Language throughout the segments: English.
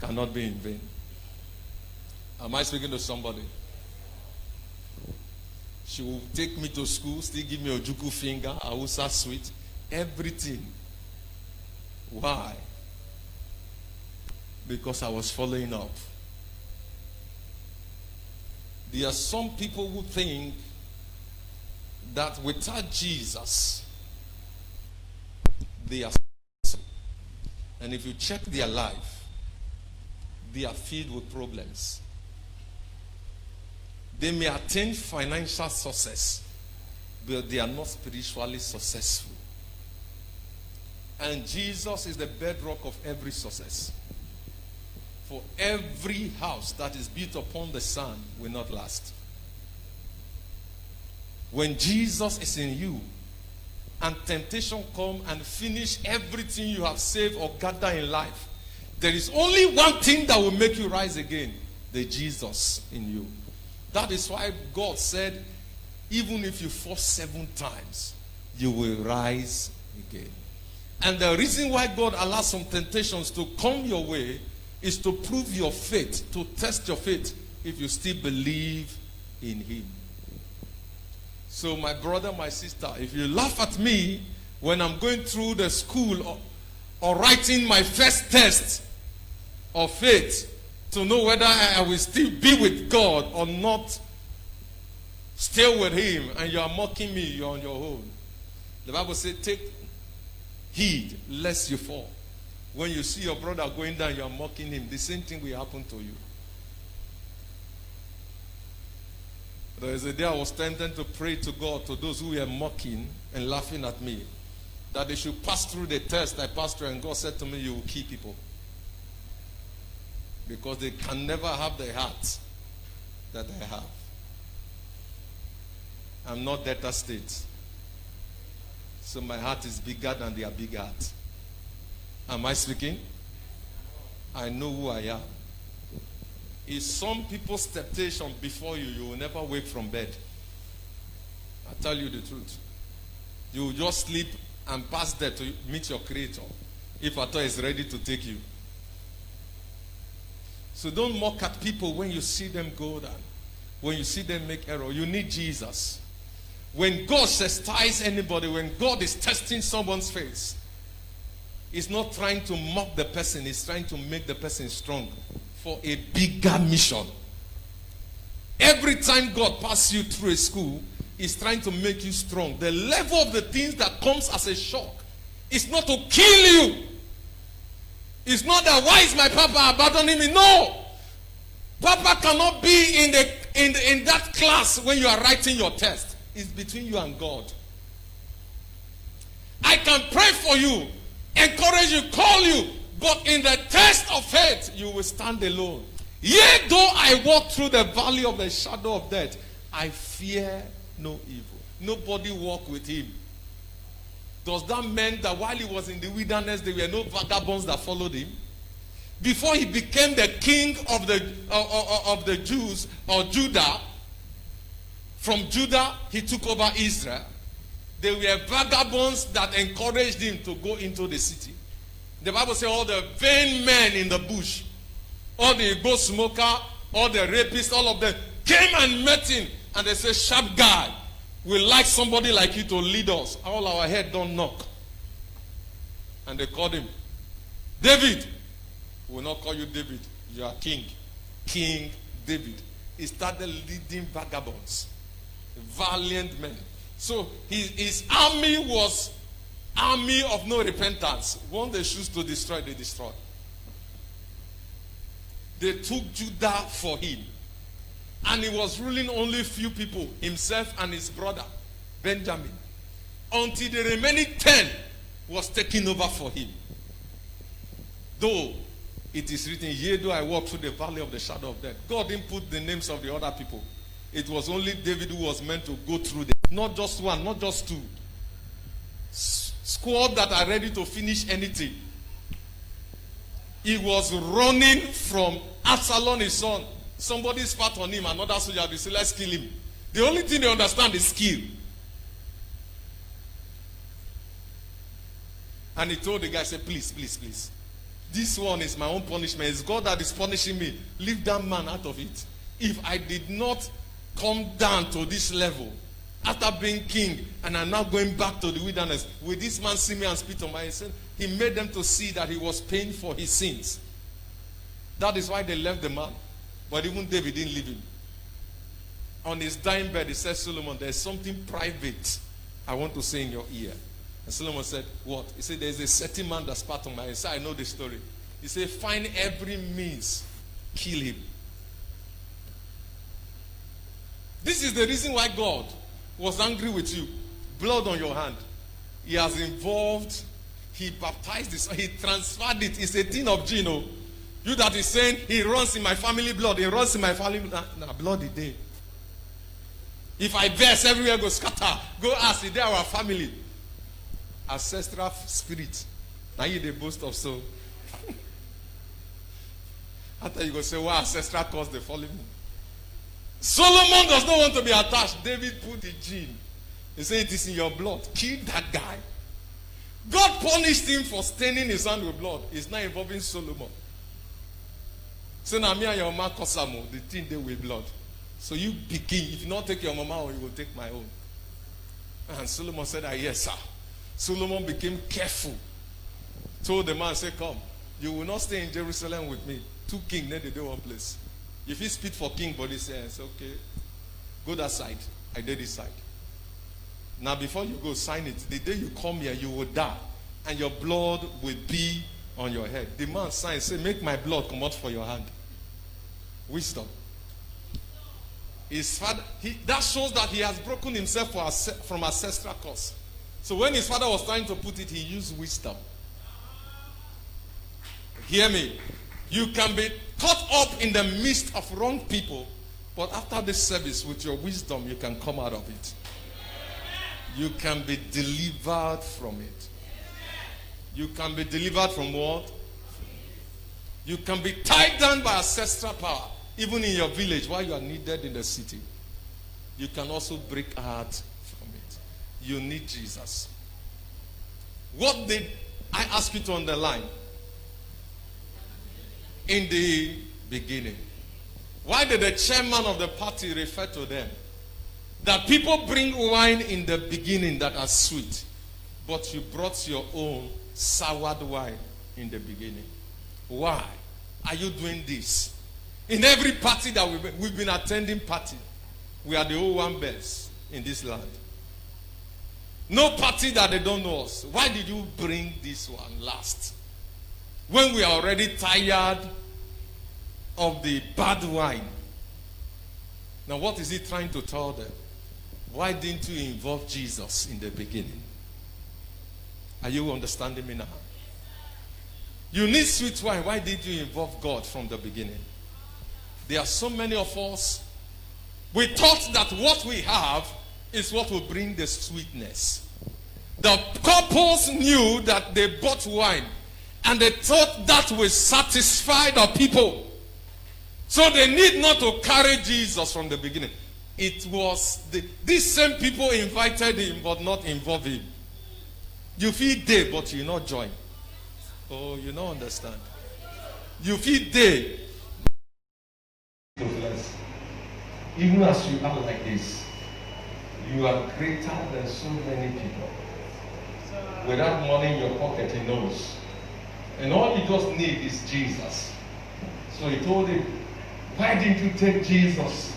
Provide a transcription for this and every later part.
cannot be in vain. Am I speaking to somebody? She will take me to school, still give me a Ojuku finger, Hausa sweet, everything. Why? Because I was following up. There are some people who think that without Jesus, they are successful. And if you check their life, they are filled with problems. They may attain financial success, but they are not spiritually successful. And Jesus is the bedrock of every success. For every house that is built upon the sand will not last. When Jesus is in you, and temptation come and finish everything you have saved or gathered in life, there is only one thing that will make you rise again: the Jesus in you. That is why God said, even if you fall 7 times, you will rise again. And the reason why God allows some temptations to come your way is to prove your faith, to test your faith, if you still believe in Him. So my brother, my sister, if you laugh at me when I'm going through the school or writing my first test of faith to know whether I will still be with God or not, stay with Him, and you are mocking me, you're on your own. The Bible says, take heed lest you fall. When you see your brother going down, you are mocking him. The same thing will happen to you. There is a day I was tempted to pray to God, to those who were mocking and laughing at me, that they should pass through the test I passed through, and God said to me, you will kill people. Because they can never have the heart that I have. I'm not Delta State. So my heart is bigger than their big heart. Am I speaking? I know who I am. If some people's temptation before you, you will never wake from bed. I tell you the truth. You will just sleep and pass there to meet your Creator, if at all is ready to take you. So don't mock at people when you see them go down, when you see them make error. You need Jesus. When God chastises anybody, when God is testing someone's face, He's not trying to mock the person. He's trying to make the person strong for a bigger mission. Every time God passes you through a school, He's trying to make you strong. The level of the things that comes as a shock is not to kill you. It's not that, why is my papa abandoning me? No. Papa cannot be in that class when you are writing your test. It's between you and God. I can pray for you, encourage you, call you, but in the test of faith, you will stand alone. Yea, though I walk through the valley of the shadow of death, I fear no evil. Nobody walk with him. Does that mean that while he was in the wilderness, there were no vagabonds that followed him? Before he became the king of the Jews, or Judah, from Judah, he took over Israel. There were vagabonds that encouraged him to go into the city. The Bible says all the vain men in the bush, all the go smoker, all the rapists, all of them came and met him. And they said, sharp guy, we like somebody like you to lead us. All our head don't knock. And they called him David. We will not call you David. You are king. King David. He started leading vagabonds. Valiant men. So his army was army of no repentance. Once they choose to destroy, they destroy. They took Judah for him. And he was ruling only few people, himself and his brother, Benjamin. Until the remaining 10 was taken over for him. Though it is written, yea, though I walk through the valley of the shadow of death. God didn't put the names of the other people. It was only David who was meant to go through them. Not just one, not just two. Squad that are ready to finish anything. He was running from Absalom, his son. Somebody spat on him, another soldier, they say, let's kill him. The only thing they understand is skill. And he told the guy, say, please, please, please. this one is my own punishment. It's God that is punishing me. Leave that man out of it. If I did not come down to this level after being king and I'm now going back to the wilderness, will this man see me and spit on my sin? He made them to see that he was paying for his sins. That is why they left the man. But even David didn't leave him. On his dying bed, he said, Solomon, there's something private I want to say in your ear. And Solomon said, what? He said, there's a certain man that spat on my head. He said, I know the story. He said, find every means, kill him. This is the reason why God was angry with you. Blood on your hand. He has involved, he baptized this, he transferred it. It's a thing of gene. You that is saying, he runs in my family blood, he runs in my family blood. Nah, blood is there. If I verse everywhere, go scatter, go ask, is there our family? Ancestral spirit. Now you the boast of so. After you go say, well, ancestral cause they follow me. Solomon does not want to be attached. David put the gene. He said, it is in your blood. Kill that guy. God punished him for staining his hand with blood. It's not involving Solomon. So now me and your mama Kosamo, the thing they with blood. So you be king. If you not take your mama, or you will take my own. And Solomon said, yes, sir. Solomon became careful. Told the man, say, come. You will not stay in Jerusalem with me. Two kings, then they do one place. If he spit for king, but he says, okay, go that side. I did this side. Now before you go, sign it. The day you come here, you will die. And your blood will be on your head. The man signed, say, make my blood come out for your hand. Wisdom. His father, that shows that he has broken himself from ancestral curse. So when his father was trying to put it, he used wisdom. Hear me. You can be caught up in the midst of wrong people, but after this service, with your wisdom, you can come out of it. You can be delivered from it. You can be delivered from what? You can be tied down by ancestral power, even in your village, while you are needed in the city. You can also break out from it. You need Jesus. What did I ask you to underline? In the beginning. Why did the chairman of the party refer to them? That people bring wine in the beginning that are sweet, but you brought your own soured wine in the beginning. Why are you doing this? In every party that we've been attending party, we are the old one best in this land. No party that they don't know us. Why did you bring this one last? When we are already tired of the bad wine. Now what is he trying to tell them? Why didn't you involve Jesus in the beginning? Are you understanding me now? You need sweet wine. Why did you involve God from the beginning? There are so many of us. We thought that what we have is what will bring the sweetness. The couples knew that they bought wine, and they thought that will satisfy the people. So they need not to carry Jesus from the beginning. It was these same people invited him but not involve him. You feel there but you not join. Oh, you don't understand. You feel there. Even as you are like this, you are greater than so many people. Without money in your pocket, he knows. And all you just need is Jesus. So he told him, why didn't you take Jesus?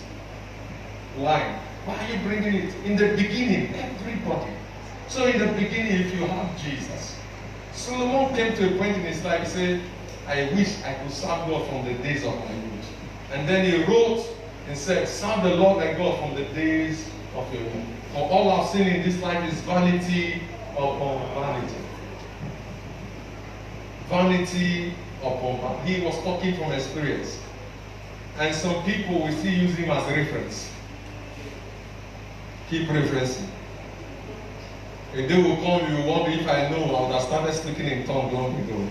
Why? Why are you bringing it? In the beginning, everybody. So in the beginning, if you have Jesus. Solomon came to a point in his life, he said, I wish I could serve God from the days of my youth. And then he wrote and said, serve the Lord thy God from the days of your youth. For all I've seen in this life is vanity upon vanity. Vanity upon vanity. He was talking from experience. And some people will still use him as a reference. Keep referencing. A day will come, you will wonder if I know, I would have started speaking in tongues long ago.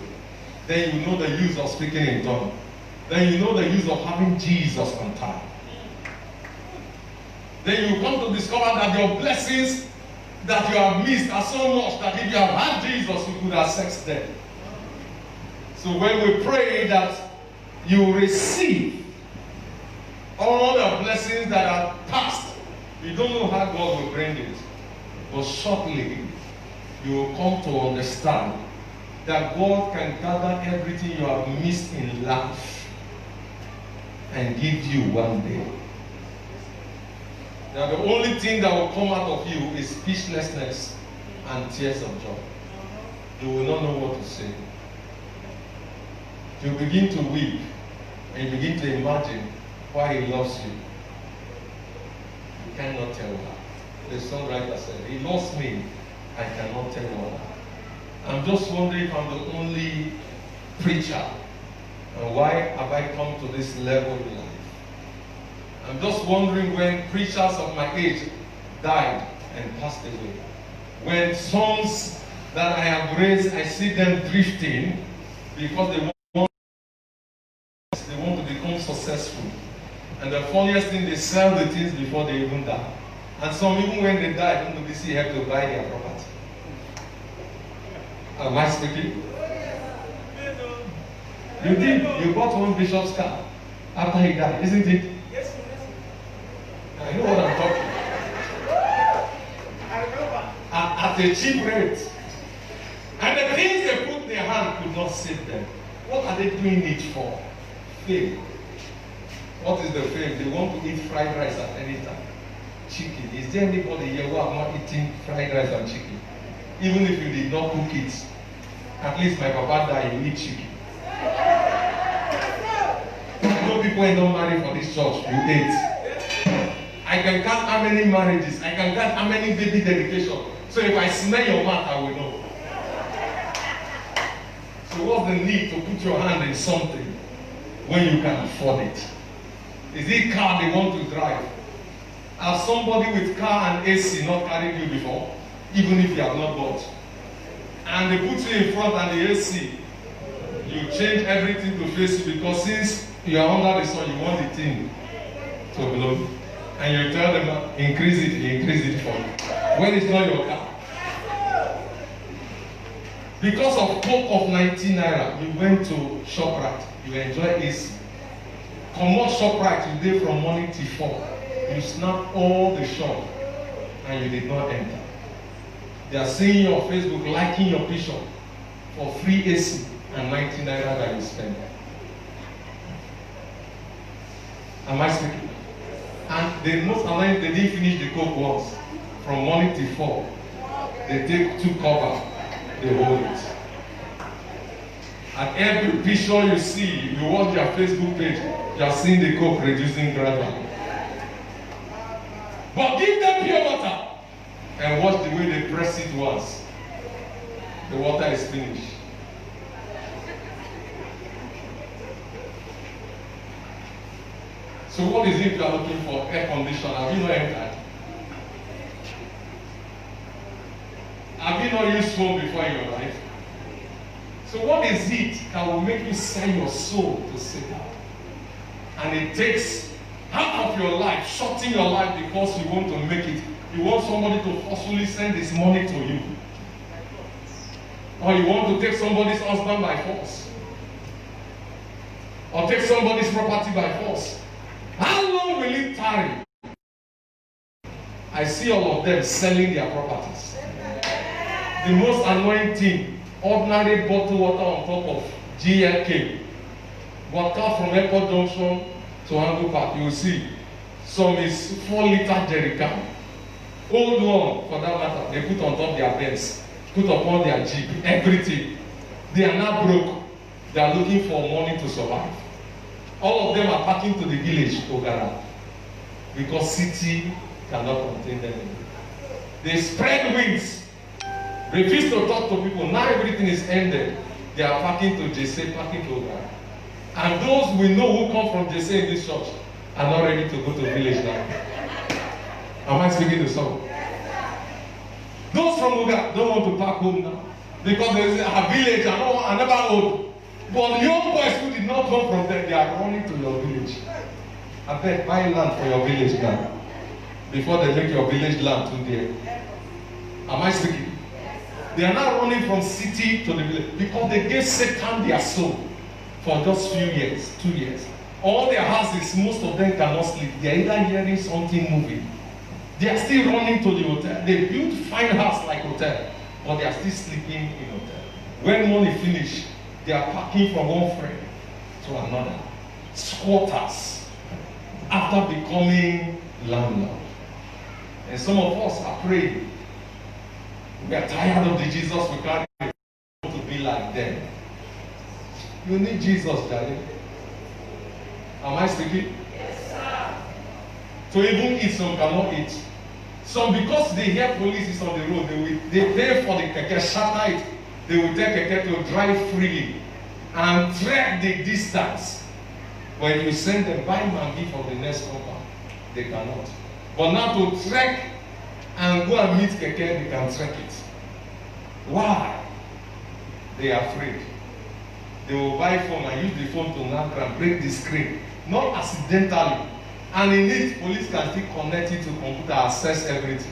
Then you know the use of speaking in tongues. Then you know the use of having Jesus on time. Then you come to discover that your blessings that you have missed are so much that if you have had Jesus, you could have sexed them. So when we pray that you receive all the blessings that are past, you don't know how God will bring it. But shortly, you will come to understand that God can gather everything you have missed in life and give you one day. Now the only thing that will come out of you is speechlessness and tears of joy. You will not know what to say. You begin to weep and you begin to imagine why he loves you. You cannot tell her. The songwriter said, he loves me, I cannot tell her. I'm just wondering if I'm the only preacher. And why have I come to this level in life? I'm just wondering when preachers of my age died and passed away. When sons that I have raised, I see them drifting because they want to become successful. And the funniest thing, they sell the things before they even die. And some, even when they die, don't really see have to buy their property. Am I speaking? You did. You bought one bishop's car after he died, isn't it? Yes. I know what I'm talking about. I remember. At a cheap rate. And the things they put in their hand could not save them. What are they doing it for? Fame. What is the fame? They want to eat fried rice at any time. Chicken. Is there anybody here who have not eaten fried rice and chicken? Even if you did not cook it. At least my papa died, you eat chicken. I know people ain't not married for this church, you ate. I can count how many marriages, I can count how many baby dedications. So if I smell your mouth, I will know. So what's the need to put your hand in something when you can afford it? Is it car they want to drive? Has somebody with car and AC not carried you before? Even if you have not bought. And they put you in front and the AC, you change everything to face you because since you are under the sun, you want the thing to blow. And you tell them, increase it for you. When it's not your car. Because of Coke of 19 naira, you went to ShopRite, you enjoy AC. Come on ShopRite today from morning till 4. You snap all the shop and you did not enter. They are seeing you on Facebook, liking your picture for free AC and 19 naira that you spend. Am I speaking? And the most annoying, they didn't finish the Coke once. From morning till 4. They take 2 covers, they hold it. At every picture you see, you watch their Facebook page, you are seeing the Coke reducing gradually. But give them pure water and watch the way they press it once. The water is finished. So what is it you are looking for? Air conditioner. Have you not entered? Have you not used phone before in your life? So what is it that will make you sell your soul to Satan? And it takes half of your life, shorten your life because you want to make it. You want somebody to forcefully send this money to you. Or you want to take somebody's husband by force. Or take somebody's property by force. How long will it tarry? I see all of them selling their properties. The most annoying thing, ordinary bottled water on top of GLK. Water from Airport Junction to Angle Park, you will see some is 4-liter jerry can. Old one, for that matter, they put on top their Benz, put upon their Jeep, everything. They are now broke. They are looking for money to survive. All of them are packing to the village, Ogara, because city cannot contain them anymore. They spread wings, refuse to talk to people. Now everything is ended. They are packing to JC, packing to Ogara. And those we know who come from JC in this church are not ready to go to village now. Am I speaking to someone? Those from Ogara don't want to pack home now because there is a village I never owned. But young boys who did not come from there, they are running to your village. I beg, buy land for your village now before they make your village land too dear. Am I speaking? They are now running from city to the village because they gave Satan their soul for just few years, 2 years. All their houses, most of them cannot sleep. They are either hearing something moving. They are still running to the hotel. They built fine house like hotel, but they are still sleeping in hotel. When money finish, they are packing from one friend to another. Squatters after becoming landlord. And some of us are praying. We are tired of the Jesus we carry to be like them. You need Jesus, darling. Am I speaking? Yes, sir. So even eat, some cannot eat. Some, because they hear police is on the road, they pay for the keke, shatter it. They will take keke to drive freely and trek the distance. But if you send them buy Maggi for the next compound, they cannot. But now to trek and go and meet keke, they can trek it. Why? They are afraid. They will buy phone and use the phone to knock and break the screen. Not accidentally. And in it, police can still connect it to computer, access everything.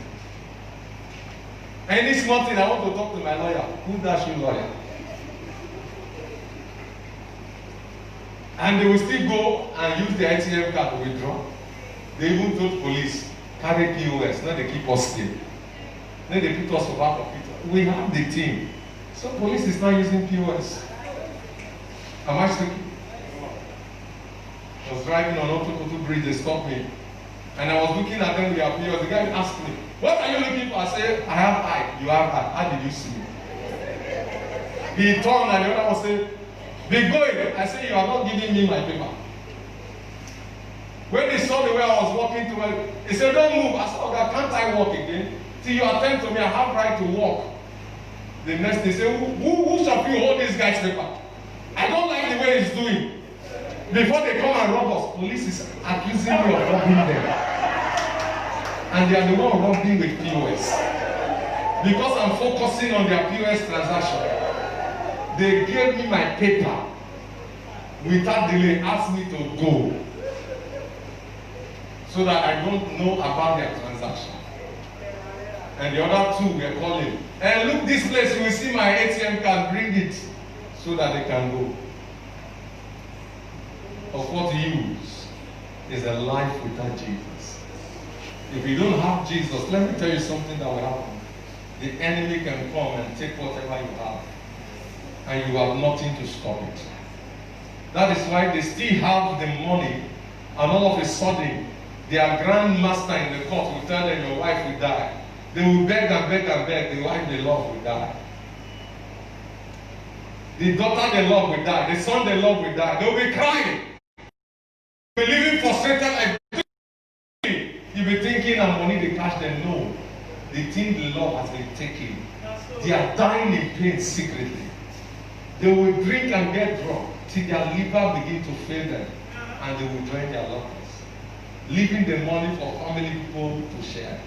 Any small thing, I want to talk to my lawyer. Who does you lawyer? And they will still go and use the ATM card to withdraw. They even told police, carry POS, not they keep us still. Then they put us over computer. We have the team. So police is not using POS. Am I speaking? I was driving on Otokoto Bridge, they stopped me. And I was looking at them with their POS. The guy asked me, what are you looking for? I said, I have eye. You have eye. How did you see me? He turned and the other one said, be going. I said, you are not giving me my paper. When he saw the way I was walking to him, he said, don't move. I said, okay, can't I walk again? Till you attend to me, I have right to walk. The next day, say, who shall you hold this guy's paper? I don't like the way he's doing. Before they come and rob us, police is accusing me of robbing them. And they are the one robbing with POS. Because I'm focusing on their POS transaction. They gave me my paper without delay, asked me to go. So that I don't know about their transaction. And the other two were calling. And look, this place, you will see my ATM card, bring it. So that they can go. Of what use is a life without Jesus. If you don't have Jesus, let me tell you something that will happen. The enemy can come and take whatever you have. And you have nothing to stop it. That is why they still have the money. And all of a sudden, their grandmaster in the court will tell them your wife will die. They will beg and beg and beg. The wife they love will die. The daughter they love will die. The son they love will die. They will be crying. You'll be living frustrated like you'll be thinking and money they catch them. No. The thing the Lord has been taking. They are dying in pain secretly. They will drink and get drunk till their liver begin to fail them. And they will join their lovers. Leaving the money for family people to share.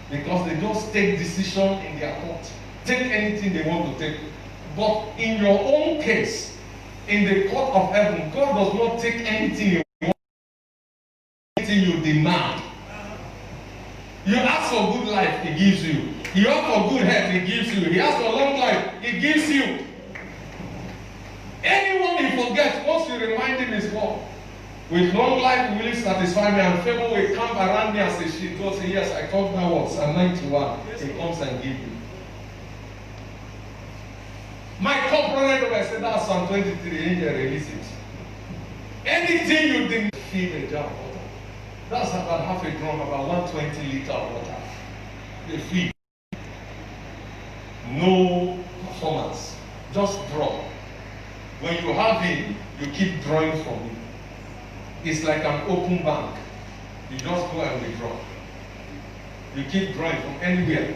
Because they just take decision in their court. Take anything they want to take. But in your own case, in the court of heaven, God does not take anything you want, anything you demand. You ask for good life, He gives you. You ask for good health, He gives you. He asks for long life, He gives you. Anyone you forget, once you remind Him His word, with long life will you satisfy me, and favor will come around me as a shield. God say, yes, I talk my words. Psalm 91. He comes and gives you. My cup runneth over. I said that's Psalm 23. Angel release it. Anything you didn't feed a jar of water. That's about half a drum, about 120 liters of water. They feed. No performance. Just draw. When you have it, you keep drawing from it. It's like an open bank. You just go and withdraw. You keep drawing from anywhere.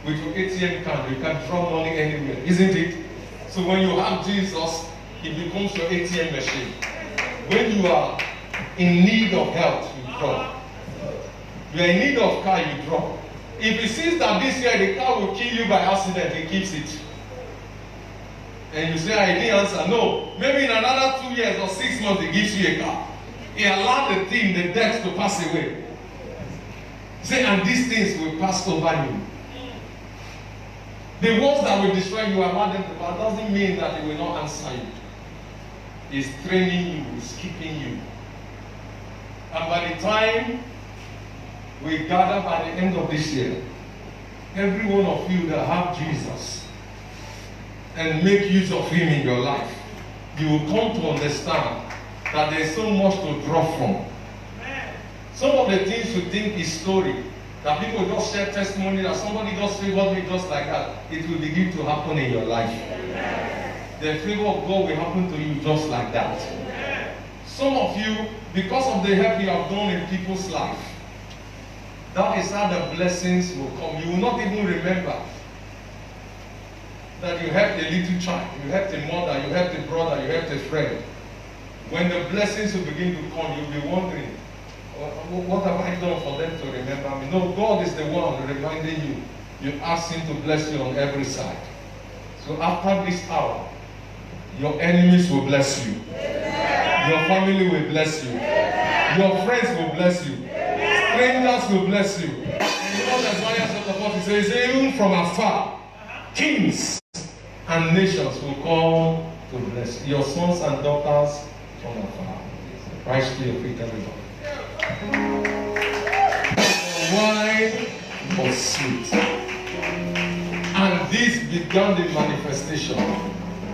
With your ATM card, you can draw money anywhere, isn't it? So when you have Jesus, He becomes your ATM machine. When you are in need of health, you draw. You are in need of car, you draw. If He sees that this year the car will kill you by accident, He keeps it. And you say, I didn't answer. No. Maybe in another 2 years or 6 months, He gives you a car. He allowed the thing, the debt to pass away. Say, and these things will pass over you. The ones that will destroy you, allow them to pass. Doesn't mean that they will not answer you. He's training you, he's keeping you. And by the time we gather by the end of this year, every one of you that have Jesus and make use of him in your life, you will come to understand that there's so much to draw from. Some of the things you think is story, that people just share testimony, that somebody just favored me just like that, it will begin to happen in your life. The favor of God will happen to you just like that. Some of you, because of the help you have done in people's life, that is how the blessings will come. You will not even remember that you helped a little child, you helped a mother, you helped a brother, you helped a friend. When the blessings will begin to come, you'll be wondering, what have I done for them to remember me? No, God is the one reminding you. You ask him to bless you on every side. So after this hour, your enemies will bless you. Your family will bless you. Your friends will bless you. Strangers will bless you. And you know that's why chapter 40 says, even from afar, kings and nations will come to bless you. Your sons and daughters from afar. Rise to your feet, everybody. Wine was sweet. And this began the manifestation,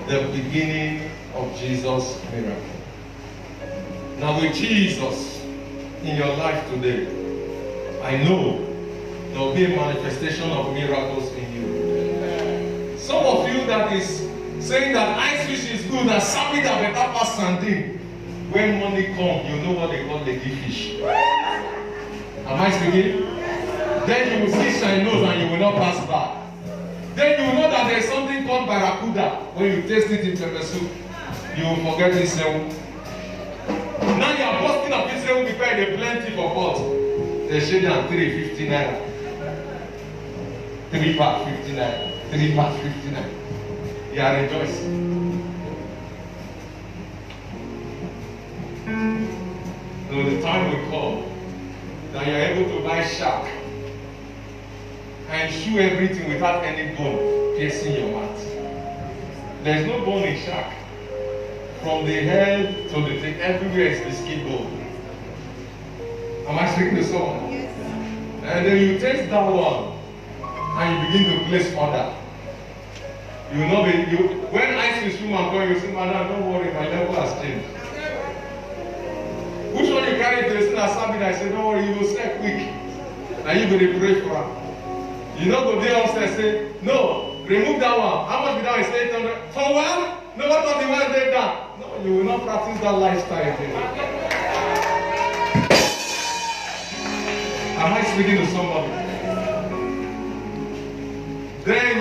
the beginning of Jesus' miracle. Now with Jesus in your life today, I know there will be a manifestation of miracles in you. Some of you that is saying that ice fish is good and serving that better pass sardine. When money comes, you know what they call the gift fish. Am I speaking? Then you will see shine nose and you will not pass by. Then you will know that there is something called barracuda. When you taste it in pepper soup, you will forget this. Now you are busting up this will be paid a plenty for pot. They shade and 350 naira. 3 pack 50 naira. 3 pack 50 naira. You are rejoicing. So the time will come that you are able to buy shark and chew everything without any bone piercing your mouth. There is no bone in shark. From the head to the tail, everywhere is the skin bone. Am I speaking to someone? Yes. And then you taste that one and you begin to place order. You will not be, when ice fish woman come, you say, madam, don't worry, my level has changed. Which one you carry to the sin and serve it? I say, don't worry, you will sell quick. And you will pray for her. You know, go there upstairs say, no, remove that one. How much will that is 800? For one? No, what of the one they done? No, you will not practice that lifestyle again. Am I speaking to somebody? Then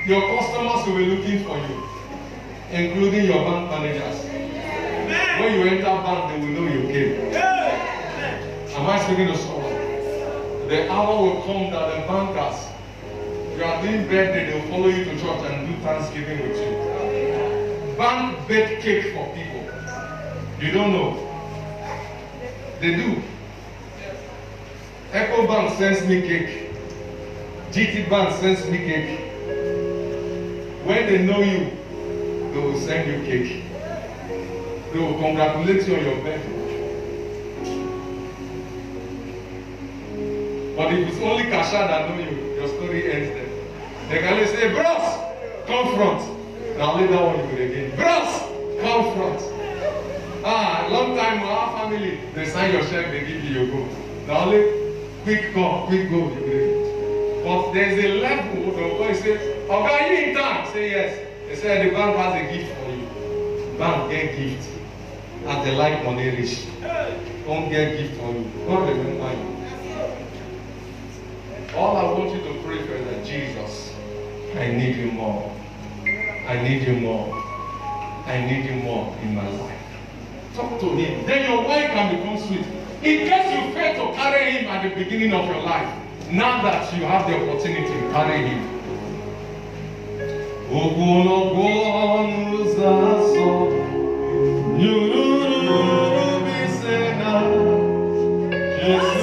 your customers will be looking for you, including your bank managers. When you enter bank, they will know you came. Am I speaking to someone? The hour will come that the bankers, you are doing birthday, they will follow you to church and do Thanksgiving with you. Bank bake cake for people. You don't know. They do. Echo Bank sends me cake. GT Bank sends me cake. When they know you, they will send you cake. They will congratulate you on your birthday. But if it's only cashier that know you, your story ends there. They can only say, bros, come front. Now later on you will again. Bros, come front. Long time our family, they sign your check, they give you your go. Now only quick come, quick go, you will get. But there's a level, the boy says, okay, you in town? Say yes. They say the bank has a gift for you. Bank get gift. As they like money rich. Don't get gift for you. God remember you. All I want you to pray for is that Jesus, I need you more. I need you more. I need you more in my life. Talk to him. Then your wine can become sweet. In case you fail to carry him at the beginning of your life, now that you have the opportunity to carry him. Jesus.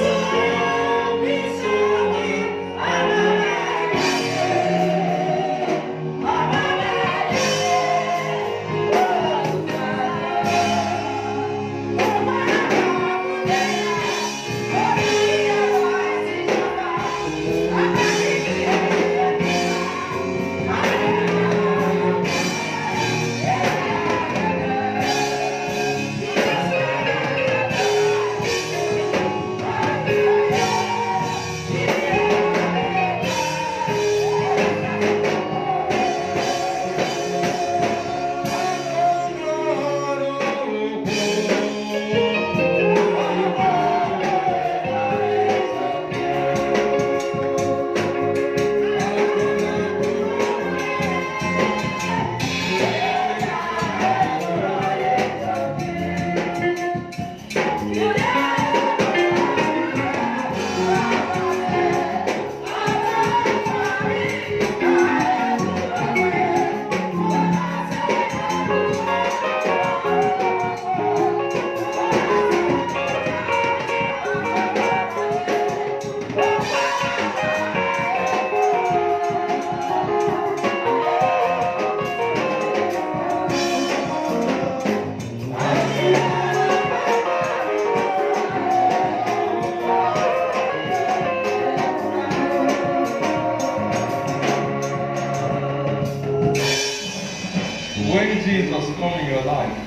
When Jesus comes in your life,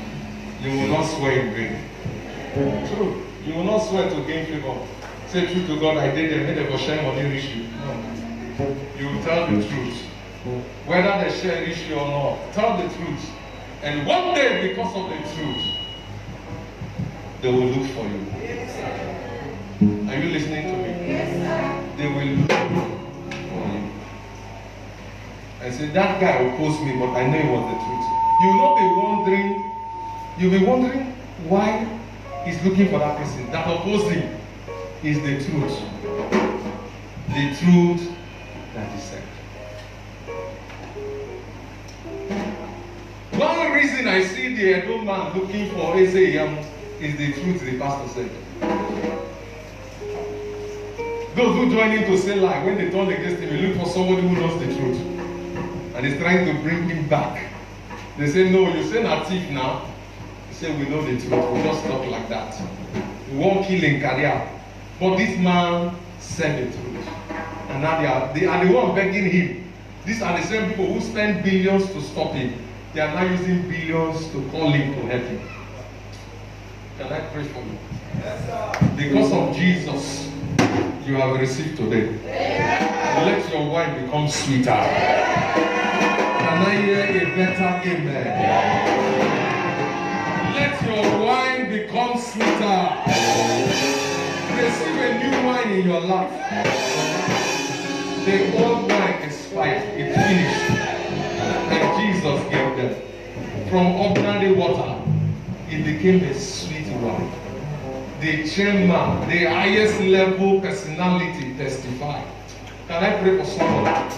you will not swear in vain. True. You will not swear to gain favor. Say true to God, I did them, made them for shame on your issue. No. You will tell the truth. Whether they share issue or not, tell the truth. And one day, because of the truth, they will look for you. Are you listening to me? Yes, sir. They will look for you. I said, that guy opposed me, but I know it was the truth. You will not be wondering, you'll be wondering why he's looking for that person. That opposed him is the truth. The truth that he said. One reason I see the Edo man looking for Ezeyam is the truth the pastor said. Those who join him to say lie, when they turn against him, you look for somebody who knows the truth and is trying to bring him back. They say, no, you say not thief now. You say, we know the truth. We just talk like that. We won't kill in career. But this man said the truth. And now they are the one begging him. These are the same people who spend billions to stop him. They are now using billions to call him to help him. Can I pray for you? Yes, sir. Because of Jesus, you have received today. Yeah. Let your wine become sweeter. Yeah. Can I hear a better amen? Yeah. Let your wine become sweeter. Receive a new wine in your life. The old wine expired. It finished. And Jesus gave them. From ordinary water, it became a sweet wine. The chairman, the highest level personality testified. Can I pray for someone?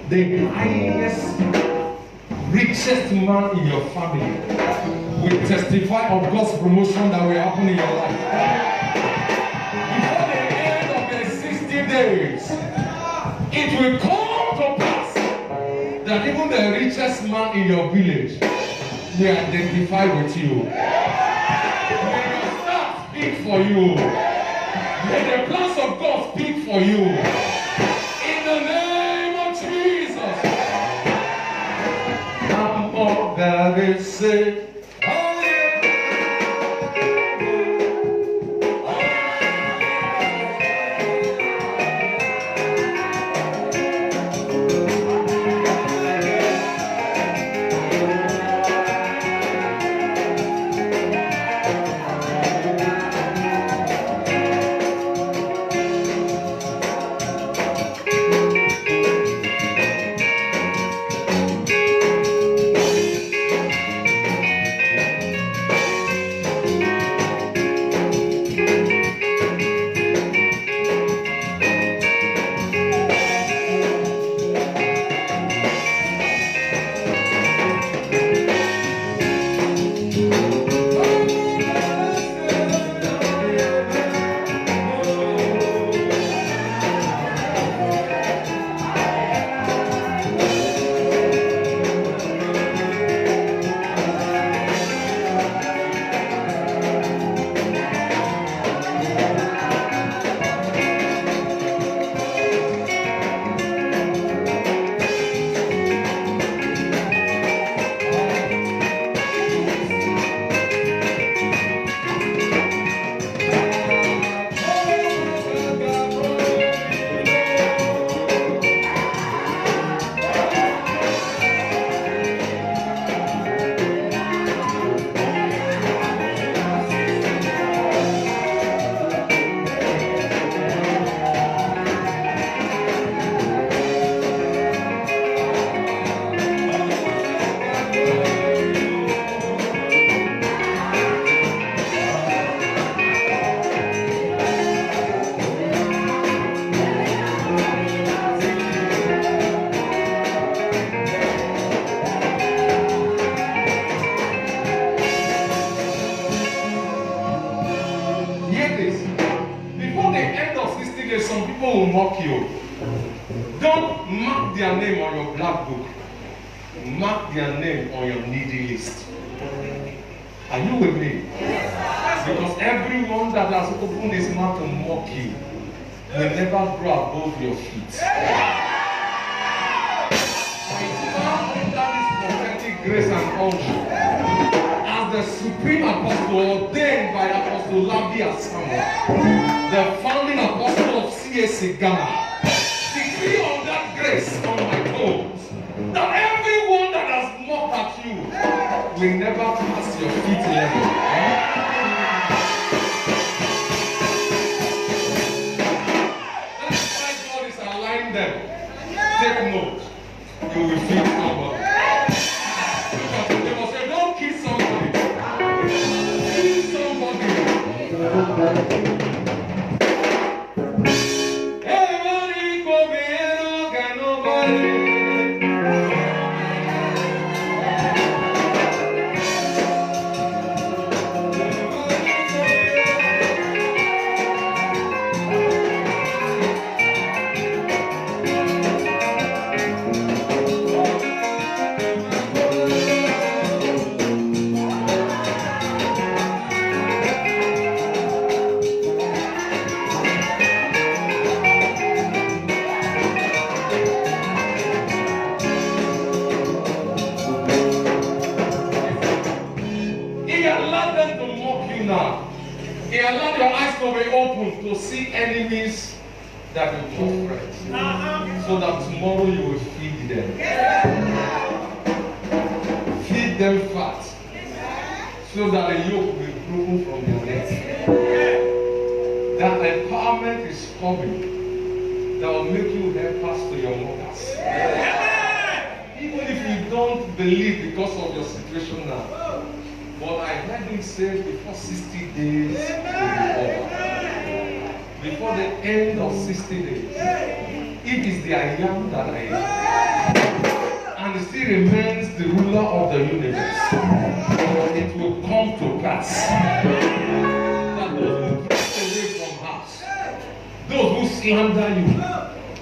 The highest, richest man in your family will testify of God's promotion that will happen in your life. Before the end of the 60 days, it will come to pass that even the richest man in your village will identify with you. May your staff speak for you. May the plans of God speak for you. In the name of Jesus. I'm all that is said. Mock you. Don't mark their name on your black book. Mark their name on your needy list. Are you with me? Because everyone that has opened his mouth to mock you will never grow above your feet. I stand under this prophetic grace and unction as the supreme apostle ordained by Apostle Labi Asamoah, the founding apostle of CAC Ghana. Decree on that grace on my bones that everyone that has mocked at you will never pass your feet level. That's why God is aligning them. Take note. You will feel somebody. They must say, don't kill somebody. Kill somebody. Everybody go behind, can nobody. He allowed your eyes to be open to see enemies that will cause friends, so that tomorrow you will feed them. Feed them fat, so that the yoke will be broken from your neck. That empowerment is coming that will make you help pass to your mothers. Even if you don't believe because of your situation now. But I heard him say before 60 days will be over. Before the end of 60 days. If it's the I am that I am. And it still remains the ruler of the universe. It will come to pass. That those who drift away from us, those who slander you,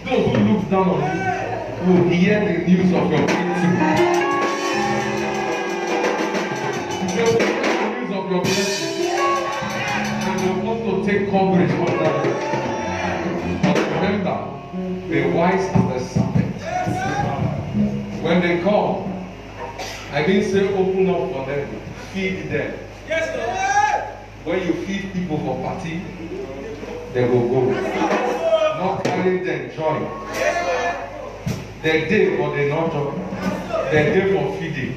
those who look down on you, will hear the news of your victory. They will hear the news of your blessing, and they want to take coverage on that. But remember, be wise as the serpent. When they come, I didn't say open up for them, feed them. Yes, Lord. When you feed people for party, they will go. Not carry them joy. They did, but they not join. They did for feeding.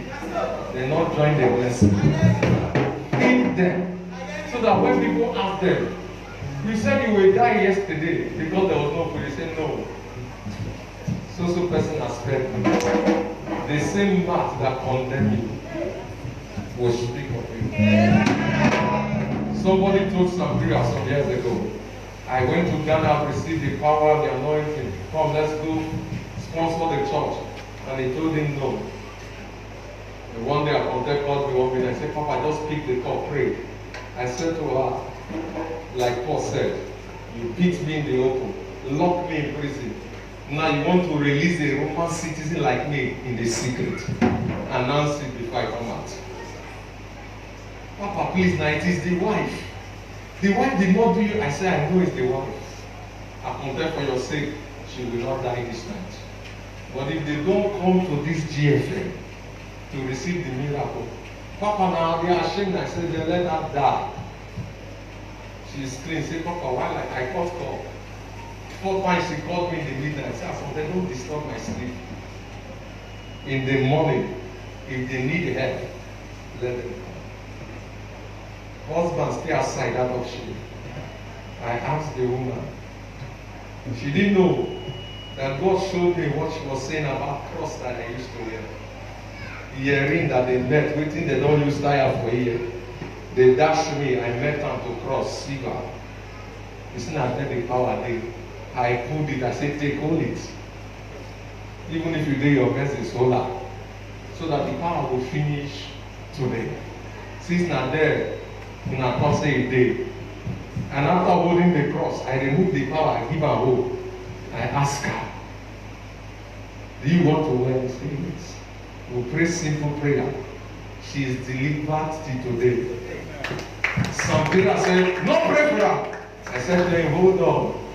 They not join the blessing. Feed them. So that when people ask them, you said you will die yesterday because there was no food. You say no. So person has fed me. The same mouth that condemned you will speak of you. Somebody told some prayer some years ago. I went to Ghana, received the power, the anointing. Come, let's go sponsor the church. And he told him no. And one day I contacted God me 1 minute. I said, Papa, just pick the cup, pray. I said to her, like Paul said, you beat me in the open, lock me in prison. Now you want to release a Roman citizen like me in the secret. Announce it before I come out. Papa, please, now it is the wife. The wife did not do you. I said, I know it's the wife. I contend for your sake, she will not die this night. But if they don't come to this GFM to receive the miracle, Papa, now they are ashamed. I said, they let her die. She screamed, say, Papa, why? Like I caught call. 4 times she called me in the midnight. I said, they don't disturb my sleep. In the morning, if they need help, let them come. Husband, stay aside that of she. I asked the woman. She didn't know that God showed me what she was saying about cross that I used to wear. Earring that they met, waiting they don't use tire for a year. They dashed me, I met them to cross, silver. It's not that the power day. I pulled it, I said, take hold it. Even if you do your best, it's solar. So that the power will finish today. Since not there, in a cross a day. And after holding the cross, I removed the power, I give her hope. I ask her, do you want to wear this? We'll pray simple prayer. She is delivered till today. Some people say, no pray for her. I said to him, hold on.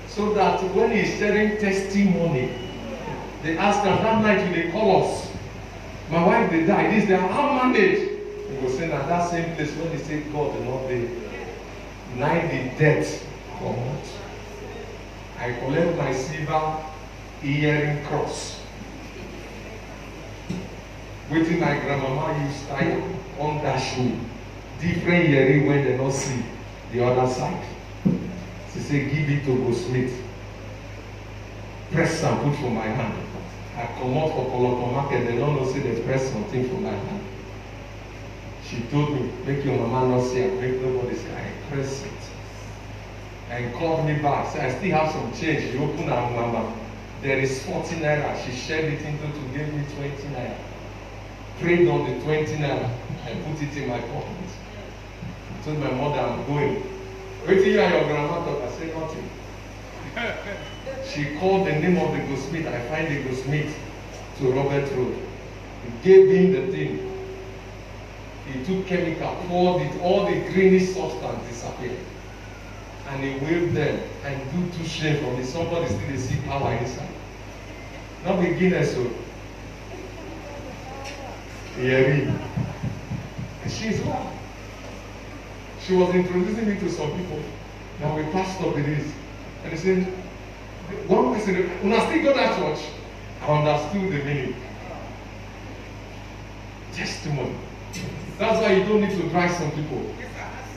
So that when he's sharing testimony, they ask her that night, they call us. My wife, they die. This, they are how managed. He was saying at that same place when they say God did not be. Night the death come out. I collect my silver earring cross. Waiting my grandmama used tie on that shoe. Different earring when they don't see the other side. She said, give it to Goldsmith. Press and put for my hand. I come out for Colombo market, they don't know say they press something for my hand. She told me, make your mama not say it, make nobody say I press it. And called me back, said I still have some change. She opened her mama. There is 40 naira. She shared it into to give me 20 naira. Prayed on the 20 naira and put it in my pocket. I told my mother I'm going. Wait till you and your grandma talk. I said nothing. She called the name of the goldsmith. I find the goldsmith to Robert Road. He gave him the thing. He took chemical, poured it, all the greenish substance disappeared. And he waved them and do two shame from it. Somebody still see power inside. Not beginners, so. Yeah, she's what? She was introducing me to some people. Now we passed up with this. And he said, one person, when I still go to church, I understood the meaning. Testimony. That's why you don't need to drive some people.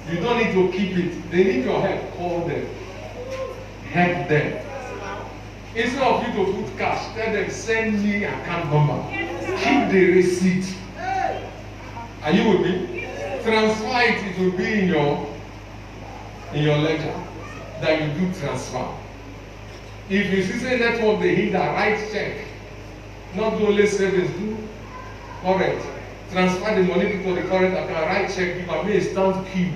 You don't need to keep it. They need your help. Call them. Help them. Instead of you to put cash, tell them, send me account number. Keep the receipt. Are you with me? Transfer it, it will be in your ledger that you do transfer. If you see say network, they hit the right check. Not only savings, do correct. Transfer the money to the current account, right check, give a may stand queue,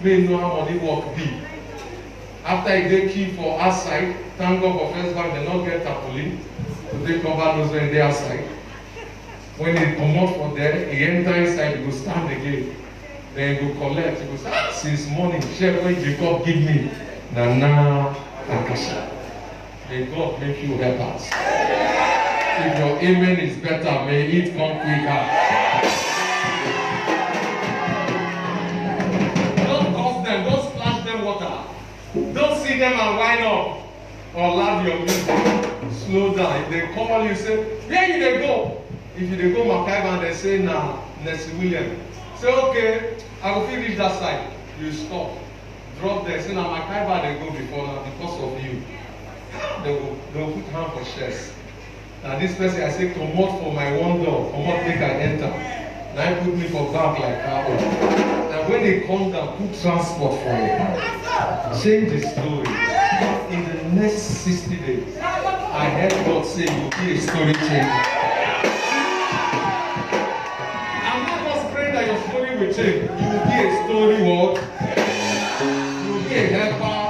may know how money work be. After you get key for outside, thank God for First Bank, they not get tarpaulin, so they cover those when they outside. When they come out from there, he enter inside, he go stand again. Then he go collect, he go say, since morning, check when Jacob give me, Nana Akasha. May God make you help us. If your amen is better, may it come quicker. Don't curse them, don't splash them water. Don't see them and wind up or loud your music. Slow down. If they call you, say, where did they go? If you they go Makaiba and they say, nah, Nessie William. Say, okay, I will finish that side. You stop. Drop there. Say, now Makaiba they go before now because of you. They will put hand for chest. Now this person I say, come out for my one door, come out make I enter. Now he put me for back like that. And when they come down, put transport for me. Change the story. In the next 60 days, I heard God say you'll be a story changer. I'm not just praying that your story will change. You will be a story what? You will be a helper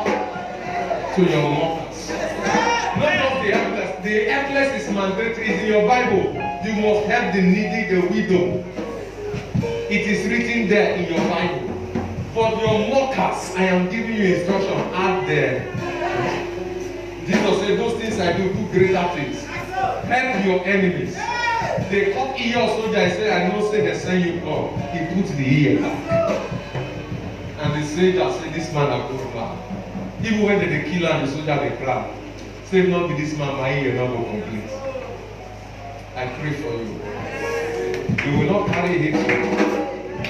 to your mockers. Not just the helpless. The helpless is mandatory. It's in your Bible. You must help the needy, the widow. It is written there in your Bible. But your mockers, I am giving you instruction, add there. Jesus said, those things I do greater things. Help your enemies. They cut ear soldier and say, I know say they send you God. He put the ear back. And the soldier said, this man a good man. Even when they kill him, the soldier they cry. Say, not be this man, my ear not go complete. I pray for you. You will not carry hatred.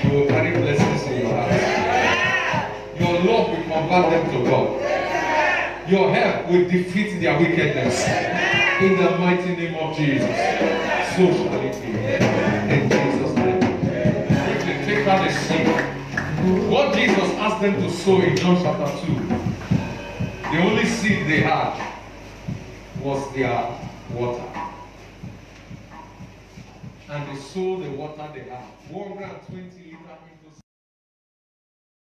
You will carry blessings in your heart. Your love will convert them to God. Your help will defeat their wickedness. In the mighty name of Jesus. So shall it be. In Jesus' name. Quickly take out the seed. What Jesus asked them to sow in John chapter 2. The only seed they had was their water. And they sold the water they had. 120 liters into